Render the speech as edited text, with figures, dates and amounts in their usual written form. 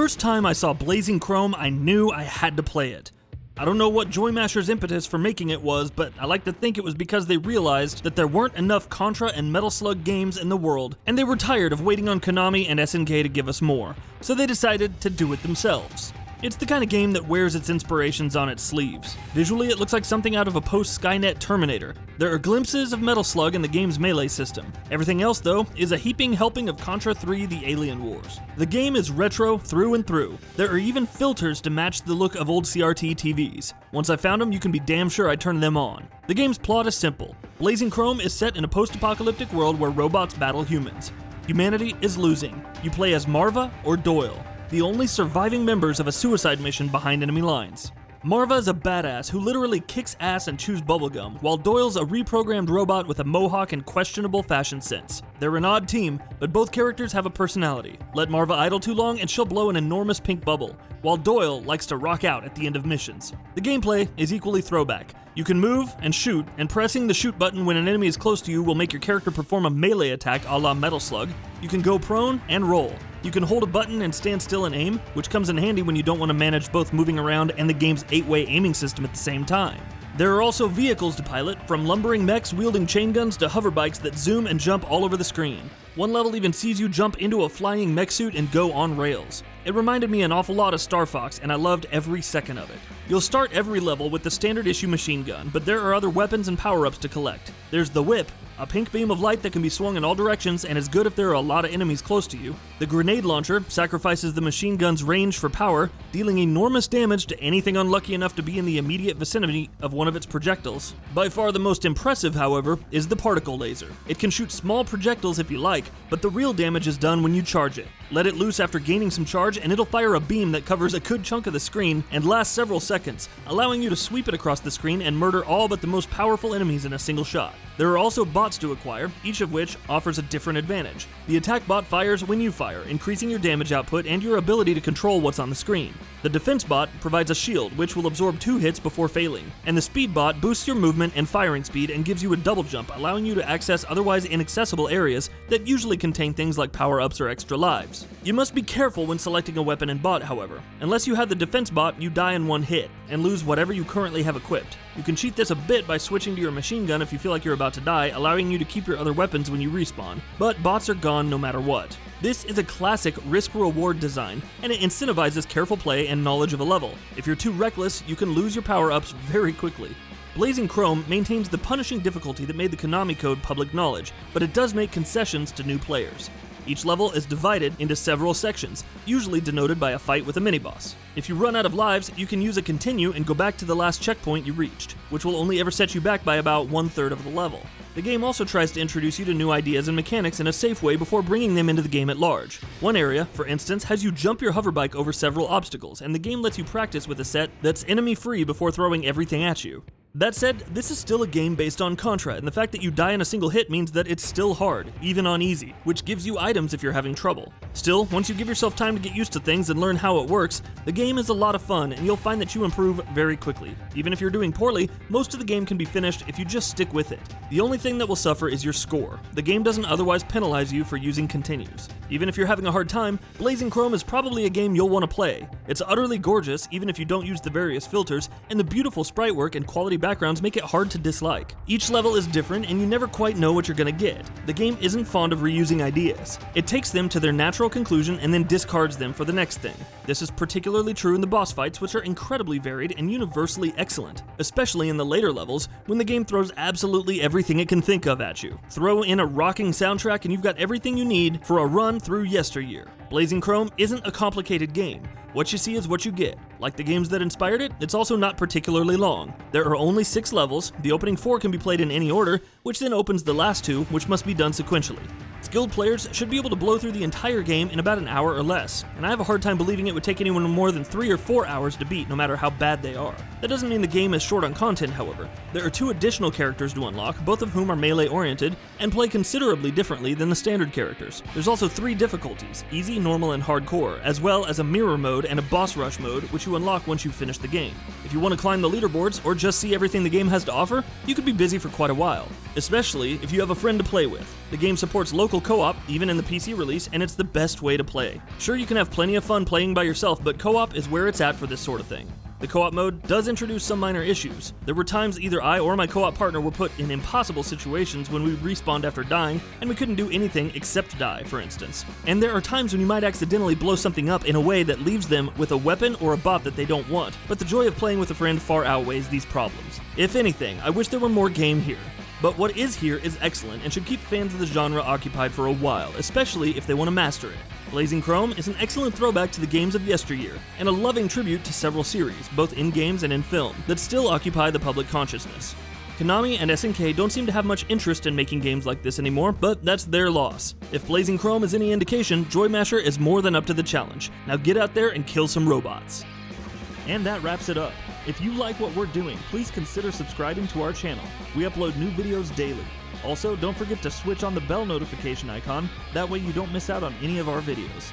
first time I saw Blazing Chrome, I knew I had to play it. I don't know what Joymasher's impetus for making it was, but I like to think it was because they realized that there weren't enough Contra and Metal Slug games in the world, and they were tired of waiting on Konami and SNK to give us more, so they decided to do it themselves. It's the kind of game that wears its inspirations on its sleeves. Visually, it looks like something out of a post-Skynet Terminator. There are glimpses of Metal Slug in the game's melee system. Everything else, though, is a heaping helping of Contra 3: The Alien Wars. The game is retro through and through. There are even filters to match the look of old CRT TVs. Once I found them, you can be damn sure I turned them on. The game's plot is simple. Blazing Chrome is set in a post-apocalyptic world where robots battle humans. Humanity is losing. You play as Marva or Doyle, the only surviving members of a suicide mission behind enemy lines. Marva is a badass who literally kicks ass and chews bubblegum, while Doyle's a reprogrammed robot with a mohawk and questionable fashion sense. They're an odd team, but both characters have a personality. Let Marva idle too long and she'll blow an enormous pink bubble, while Doyle likes to rock out at the end of missions. The gameplay is equally throwback. You can move and shoot, and pressing the shoot button when an enemy is close to you will make your character perform a melee attack a la Metal Slug. You can go prone and roll. You can hold a button and stand still and aim, which comes in handy when you don't want to manage both moving around and the game's 8-way aiming system at the same time. There are also vehicles to pilot, from lumbering mechs wielding chain guns to hover bikes that zoom and jump all over the screen. One level even sees you jump into a flying mech suit and go on rails. It reminded me an awful lot of Star Fox, and I loved every second of it. You'll start every level with the standard issue machine gun, but there are other weapons and power-ups to collect. There's the whip, a pink beam of light that can be swung in all directions and is good if there are a lot of enemies close to you. The grenade launcher sacrifices the machine gun's range for power, dealing enormous damage to anything unlucky enough to be in the immediate vicinity of one of its projectiles. By far the most impressive, however, is the particle laser. It can shoot small projectiles if you like, but the real damage is done when you charge it. Let it loose after gaining some charge and it'll fire a beam that covers a good chunk of the screen and lasts several seconds, allowing you to sweep it across the screen and murder all but the most powerful enemies in a single shot. There are also bots to acquire, each of which offers a different advantage. The attack bot fires when you fire, increasing your damage output and your ability to control what's on the screen. The defense bot provides a shield, which will absorb 2 hits before failing. And the speed bot boosts your movement and firing speed and gives you a double jump, allowing you to access otherwise inaccessible areas that usually contain things like power-ups or extra lives. You must be careful when selecting a weapon and bot, however. Unless you have the defense bot, you die in one hit, and lose whatever you currently have equipped. You can cheat this a bit by switching to your machine gun if you feel like you're about to die, allowing you to keep your other weapons when you respawn, but bots are gone no matter what. This is a classic risk-reward design, and it incentivizes careful play and knowledge of a level. If you're too reckless, you can lose your power-ups very quickly. Blazing Chrome maintains the punishing difficulty that made the Konami code public knowledge, but it does make concessions to new players. Each level is divided into several sections, usually denoted by a fight with a mini-boss. If you run out of lives, you can use a continue and go back to the last checkpoint you reached, which will only ever set you back by about 1/3 of the level. The game also tries to introduce you to new ideas and mechanics in a safe way before bringing them into the game at large. One area, for instance, has you jump your hoverbike over several obstacles, and the game lets you practice with a set that's enemy-free before throwing everything at you. That said, this is still a game based on Contra, and the fact that you die in a single hit means that it's still hard, even on easy, which gives you items if you're having trouble. Still, once you give yourself time to get used to things and learn how it works, the game is a lot of fun, and you'll find that you improve very quickly. Even if you're doing poorly, most of the game can be finished if you just stick with it. The only thing that will suffer is your score. The game doesn't otherwise penalize you for using continues. Even if you're having a hard time, Blazing Chrome is probably a game you'll want to play. It's utterly gorgeous, even if you don't use the various filters, and the beautiful sprite work and quality backgrounds make it hard to dislike. Each level is different and you never quite know what you're gonna get. The game isn't fond of reusing ideas. It takes them to their natural conclusion and then discards them for the next thing. This is particularly true in the boss fights, which are incredibly varied and universally excellent, especially in the later levels when the game throws absolutely everything it can think of at you. Throw in a rocking soundtrack and you've got everything you need for a run through yesteryear. Blazing Chrome isn't a complicated game. What you see is what you get. Like the games that inspired it, it's also not particularly long. There are only 6 levels, the opening 4 can be played in any order, which then opens the last 2, which must be done sequentially. Skilled players should be able to blow through the entire game in about an hour or less, and I have a hard time believing it would take anyone more than 3 or 4 hours to beat, no matter how bad they are. That doesn't mean the game is short on content, however. There are 2 additional characters to unlock, both of whom are melee oriented, and play considerably differently than the standard characters. There's also 3 difficulties, easy, normal, and hardcore, as well as a mirror mode and a boss rush mode, which you unlock once you finish the game. If you want to climb the leaderboards or just see everything the game has to offer, you could be busy for quite a while, especially if you have a friend to play with. The game supports local co-op, even in the PC release, and it's the best way to play. Sure, you can have plenty of fun playing by yourself, but co-op is where it's at for this sort of thing. The co-op mode does introduce some minor issues. There were times either I or my co-op partner were put in impossible situations when we respawned after dying, and we couldn't do anything except die, for instance. And there are times when you might accidentally blow something up in a way that leaves them with a weapon or a bot that they don't want, but the joy of playing with a friend far outweighs these problems. If anything, I wish there were more game here. But what is here is excellent and should keep fans of the genre occupied for a while, especially if they want to master it. Blazing Chrome is an excellent throwback to the games of yesteryear, and a loving tribute to several series, both in games and in film, that still occupy the public consciousness. Konami and SNK don't seem to have much interest in making games like this anymore, but that's their loss. If Blazing Chrome is any indication, Joy Masher is more than up to the challenge. Now get out there and kill some robots. And that wraps it up. If you like what we're doing, please consider subscribing to our channel. We upload new videos daily. Also, don't forget to switch on the bell notification icon, that way you don't miss out on any of our videos.